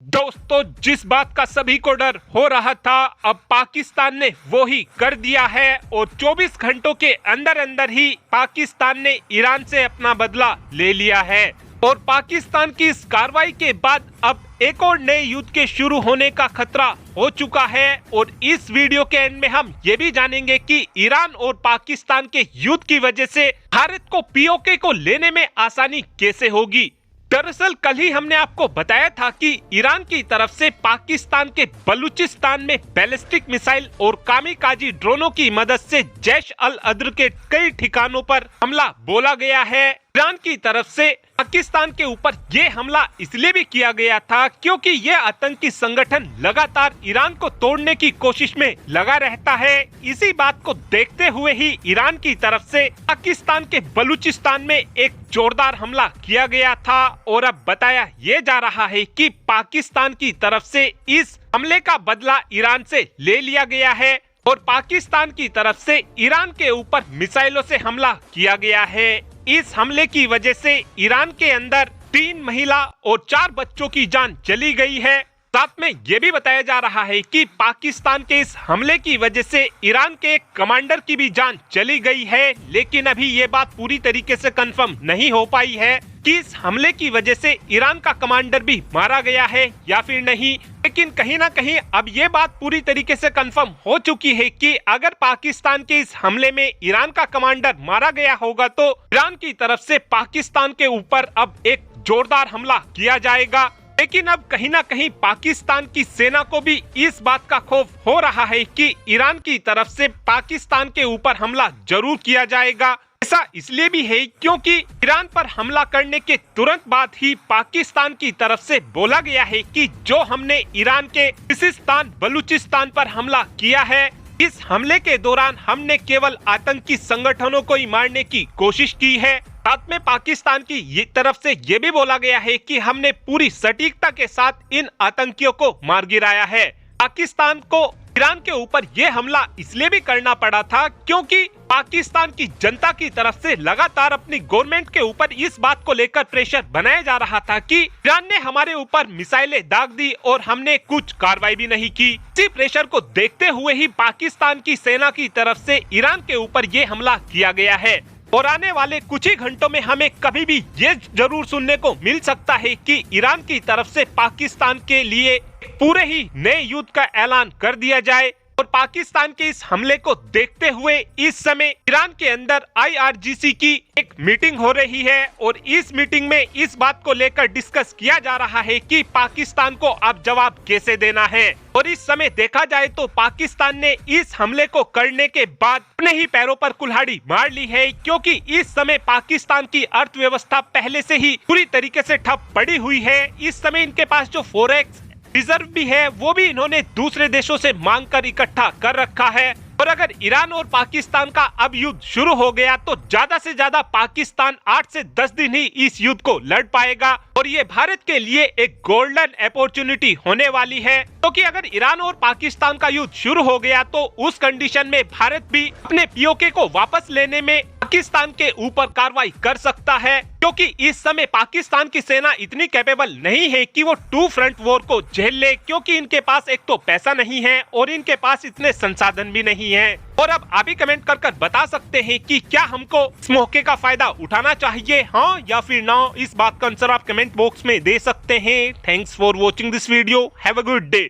दोस्तों, जिस बात का सभी को डर हो रहा था, अब पाकिस्तान ने वो ही कर दिया है और 24 घंटों के अंदर अंदर ही पाकिस्तान ने ईरान से अपना बदला ले लिया है। और पाकिस्तान की इस कार्रवाई के बाद अब एक और नए युद्ध के शुरू होने का खतरा हो चुका है। और इस वीडियो के एंड में हम ये भी जानेंगे कि ईरान और पाकिस्तान के युद्ध की वजह से भारत को पीओके को लेने में आसानी कैसे होगी। दरअसल कल ही हमने आपको बताया था कि ईरान की तरफ से पाकिस्तान के बलूचिस्तान में बैलिस्टिक मिसाइल और कामिकाजी ड्रोनों की मदद से जैश अल अद्र के कई ठिकानों पर हमला बोला गया है। ईरान की तरफ से पाकिस्तान के ऊपर ये हमला इसलिए भी किया गया था क्योंकि ये आतंकी संगठन लगातार ईरान को तोड़ने की कोशिश में लगा रहता है। इसी बात को देखते हुए ही ईरान की तरफ से पाकिस्तान के बलूचिस्तान में एक जोरदार हमला किया गया था। और अब बताया ये जा रहा है कि पाकिस्तान की तरफ से इस हमले का बदला ईरान से ले लिया गया है और पाकिस्तान की तरफ से ईरान के ऊपर मिसाइलों से हमला किया गया है। इस हमले की वजह से ईरान के अंदर 3 महिला और 4 बच्चों की जान चली गई है। साथ में ये भी बताया जा रहा है कि पाकिस्तान के इस हमले की वजह से ईरान के एक कमांडर की भी जान चली गई है। लेकिन अभी ये बात पूरी तरीके से कंफर्म नहीं हो पाई है कि इस हमले की वजह से ईरान का कमांडर भी मारा गया है या फिर नहीं। लेकिन कहीं ना कहीं अब ये बात पूरी तरीके से कंफर्म हो चुकी है कि अगर पाकिस्तान के इस हमले में ईरान का कमांडर मारा गया होगा तो ईरान की तरफ से पाकिस्तान के ऊपर अब एक जोरदार हमला किया जाएगा। लेकिन अब कहीं ना कहीं पाकिस्तान की सेना को भी इस बात का खौफ हो रहा है कि ईरान की तरफ से पाकिस्तान के ऊपर हमला जरूर किया जाएगा। ऐसा इसलिए भी है क्योंकि ईरान पर हमला करने के तुरंत बाद ही पाकिस्तान की तरफ से बोला गया है कि जो हमने ईरान के सिस्तान बलूचिस्तान पर हमला किया है, इस हमले के दौरान हमने केवल आतंकी संगठनों को ही मारने की कोशिश की है। साथ में पाकिस्तान की ये तरफ से ये भी बोला गया है कि हमने पूरी सटीकता के साथ इन आतंकियों को मार गिराया है। पाकिस्तान को ईरान के ऊपर ये हमला इसलिए भी करना पड़ा था क्योंकि पाकिस्तान की जनता की तरफ से लगातार अपनी गवर्नमेंट के ऊपर इस बात को लेकर प्रेशर बनाया जा रहा था कि ईरान ने हमारे ऊपर मिसाइलें दाग दी और हमने कुछ कार्रवाई भी नहीं की। इसी प्रेशर को देखते हुए ही पाकिस्तान की सेना की तरफ से ईरान के ऊपर ये हमला किया गया है। और आने वाले कुछ ही घंटों में हमें कभी भी ये जरूर सुनने को मिल सकता है कि ईरान की तरफ से पाकिस्तान के लिए पूरे ही नए युद्ध का ऐलान कर दिया जाए। और पाकिस्तान के इस हमले को देखते हुए इस समय ईरान के अंदर IRGC की एक मीटिंग हो रही है और इस मीटिंग में इस बात को लेकर डिस्कस किया जा रहा है कि पाकिस्तान को अब जवाब कैसे देना है। और इस समय देखा जाए तो पाकिस्तान ने इस हमले को करने के बाद अपने ही पैरों पर कुल्हाड़ी मार ली है क्योंकि इस समय पाकिस्तान की अर्थव्यवस्था पहले से ही पूरी तरीके से ठप पड़ी हुई है। इस समय इनके पास जो फॉरेक्स रिजर्व भी है वो भी इन्होंने दूसरे देशों से मांग कर इकट्ठा कर रखा है। और अगर ईरान और पाकिस्तान का अब युद्ध शुरू हो गया तो ज्यादा से ज्यादा पाकिस्तान 8 से 10 दिन ही इस युद्ध को लड़ पाएगा। और ये भारत के लिए एक गोल्डन अपॉर्चुनिटी होने वाली है क्योंकि अगर ईरान और पाकिस्तान का युद्ध शुरू हो गया तो उस कंडीशन में भारत भी अपने पीओके को वापस लेने में पाकिस्तान के ऊपर कार्रवाई कर सकता है। क्योंकि इस समय पाकिस्तान की सेना इतनी कैपेबल नहीं है कि वो 2 फ्रंट वॉर को झेल ले क्योंकि इनके पास एक तो पैसा नहीं है और इनके पास इतने संसाधन भी नहीं है। और अब आप ही कमेंट कर बता सकते हैं कि क्या हमको इस मौके का फायदा उठाना चाहिए, हाँ या फिर ना। इस बात का आंसर आप कमेंट बॉक्स में दे सकते हैं। Thanks for watching this video. Have a good day.